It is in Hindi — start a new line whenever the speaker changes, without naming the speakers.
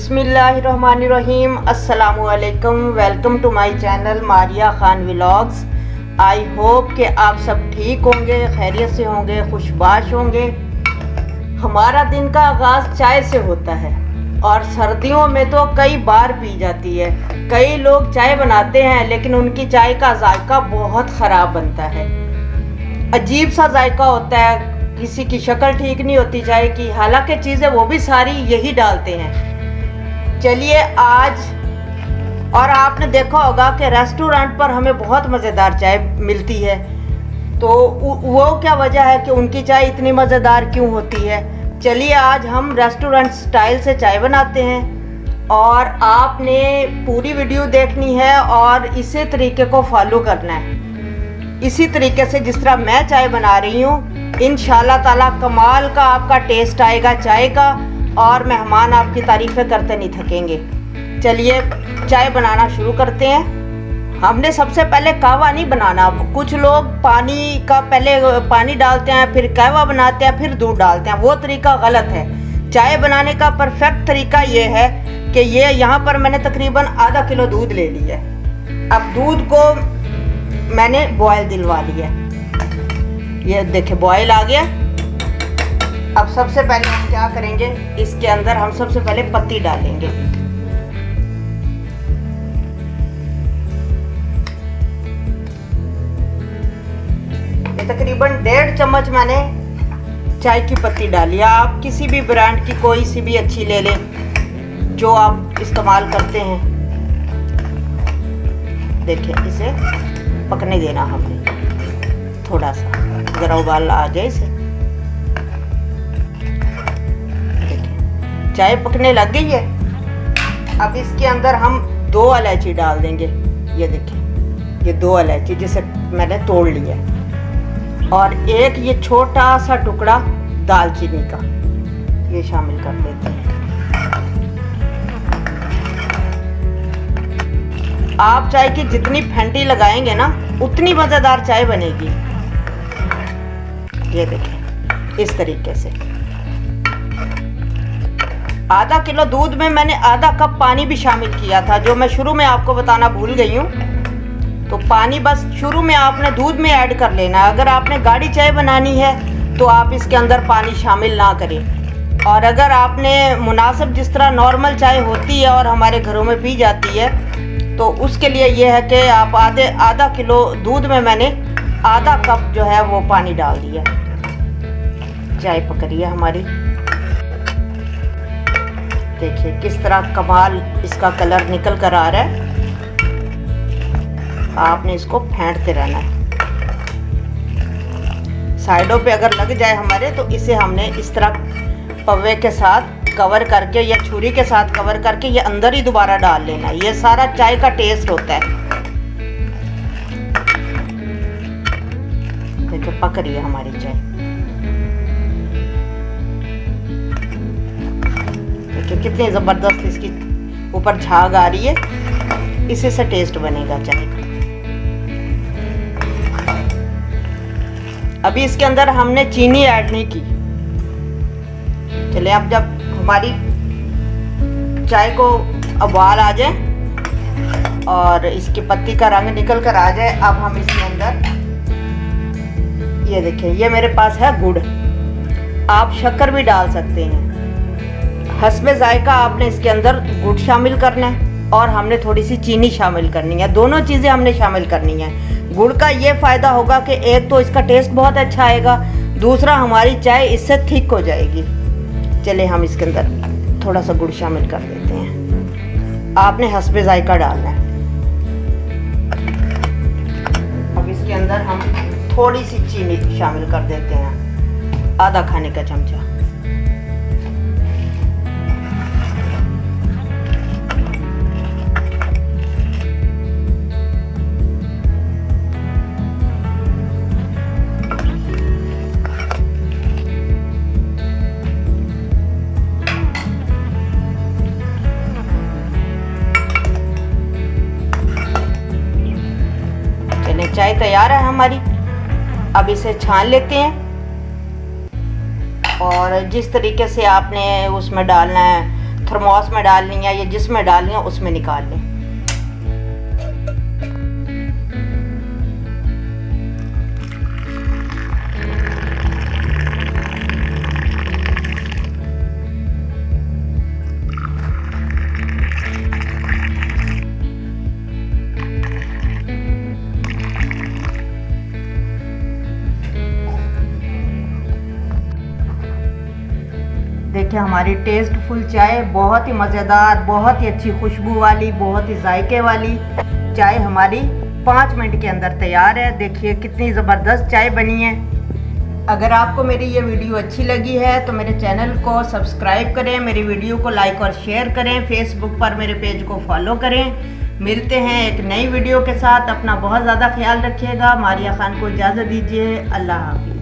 बिस्मिल्लाहिर्रहमानिर्रहीम। अस्सलामुअलैकुम। Welcome to my channel Maria Khan vlogs. I hope कि आप सब ठीक होंगे, खैरियत से होंगे, खुशबाश होंगे। हमारा दिन का आगाज़ चाय से होता है और सर्दियों में तो कई बार पी जाती है। कई लोग चाय बनाते हैं लेकिन उनकी चाय का जायका बहुत ख़राब बनता है, अजीब सा जायका होता है, किसी की शक्ल ठीक नहीं होती चाय की, हालांकि चीज़ें वो भी सारी यही डालते हैं। चलिए आज, और आपने देखा होगा कि रेस्टोरेंट पर हमें बहुत मज़ेदार चाय मिलती है, तो वो क्या वजह है कि उनकी चाय इतनी मज़ेदार क्यों होती है। चलिए आज हम रेस्टोरेंट स्टाइल से चाय बनाते हैं और आपने पूरी वीडियो देखनी है और इसी तरीके को फॉलो करना है, इसी तरीके से जिस तरह मैं चाय बना रही हूँ। इंशाल्लाह ताला कमाल का आपका टेस्ट आएगा चाय का और मेहमान आपकी तारीफ़ें करते नहीं थकेंगे। चलिए चाय बनाना शुरू करते हैं। हमने सबसे पहले कहवा नहीं बनाना। कुछ लोग पानी का पहले पानी डालते हैं, फिर कहवा बनाते हैं, फिर दूध डालते हैं, वो तरीका गलत है। चाय बनाने का परफेक्ट तरीका ये है कि ये यहाँ पर मैंने तकरीबन आधा किलो दूध ले लिया है। अब दूध को मैंने बॉयल दिलवा लिया, ये देखिए बॉयल आ गया। अब सबसे पहले हम क्या करेंगे, इसके अंदर हम सबसे पहले पत्ती डालेंगे। ये तकरीबन 1.5 चम्मच मैंने चाय की पत्ती डाली। आप किसी भी ब्रांड की कोई सी भी अच्छी ले लें जो आप इस्तेमाल करते हैं। देखिए इसे पकने देना हमने थोड़ा सा, जरा उबाल आ जाए इसे। देखिए चाय पकने लग गई है। अब इसके अंदर हम 2 इलायची डाल देंगे। ये देखिए ये 2 इलायची जिसे मैंने तोड़ लिया है, और एक ये छोटा सा टुकड़ा दालचीनी का ये शामिल कर देते हैं। आप चाय की जितनी फेंटी लगाएंगे ना उतनी मज़ेदार चाय बनेगी। ये देखिए इस तरीके से। आधा किलो दूध में मैंने आधा कप पानी भी शामिल किया था, जो मैं शुरू में आपको बताना भूल गई हूँ। तो पानी बस शुरू में आपने दूध में ऐड कर लेना। अगर आपने गाढ़ी चाय बनानी है तो आप इसके अंदर पानी शामिल ना करें। और अगर आपने मुनासिब जिस तरह नॉर्मल चाय होती है और हमारे घरों में पी जाती है, तो उसके लिए ये है कि आप आधा किलो दूध में मैंने आधा कप जो है वो पानी डाल दिया। चाय पक रही है हमारी। देखिए किस तरह कमाल इसका कलर निकल कर आ रहा है। आपने इसको फेंटते रहना है। साइडों पे अगर लग जाए हमारे तो इसे हमने इस तरह पव्वे के साथ कवर करके या छुरी के साथ कवर करके ये अंदर ही दोबारा डाल लेना। ये सारा चाय का टेस्ट होता है। देखो पक रही है हमारी चाय। देखिए कितनी जबरदस्त इसकी ऊपर झाग आ रही है। इसी से टेस्ट बनेगा चाय का। अभी इसके अंदर हमने चीनी ऐड नहीं की। चलिए अब जब हमारी चाय को उबाल आ जाए और इसकी पत्ती का रंग निकल कर आ जाए, अब हम इसके अंदर ये देखिए ये मेरे पास है गुड़। आप शक्कर भी डाल सकते हैं। हस्बे जायका आपने इसके अंदर गुड़ शामिल करना है और हमने थोड़ी सी चीनी शामिल करनी है। दोनों चीज़ें हमने शामिल करनी है। गुड़ का ये फ़ायदा होगा कि एक तो इसका टेस्ट बहुत अच्छा आएगा, दूसरा हमारी चाय इससे थिक हो जाएगी। चलिए हम इसके अंदर थोड़ा सा गुड़ शामिल कर देते हैं। आपने हस्बे जायका डालना है। अब इसके अंदर हम थोड़ी सी चीनी शामिल कर देते हैं, आधा खाने का चमचा। चाय तैयार है हमारी। अब इसे छान लेते हैं और जिस तरीके से आपने उसमें डालना है थर्मोस में डालनी है या जिसमें डालनी है उसमें निकाल लें। देखिए हमारी टेस्टफुल चाय बहुत ही मज़ेदार, बहुत ही अच्छी खुशबू वाली, बहुत ही जायके वाली चाय हमारी 5 मिनट के अंदर तैयार है। देखिए कितनी ज़बरदस्त चाय बनी है। अगर आपको मेरी ये वीडियो अच्छी लगी है तो मेरे चैनल को सब्सक्राइब करें, मेरी वीडियो को लाइक और शेयर करें, फेसबुक पर मेरे पेज को फॉलो करें। मिलते हैं एक नई वीडियो के साथ। अपना बहुत ज़्यादा ख्याल रखिएगा। मारिया खान को इजाज़त दीजिए। अल्लाह हाफ़िज़।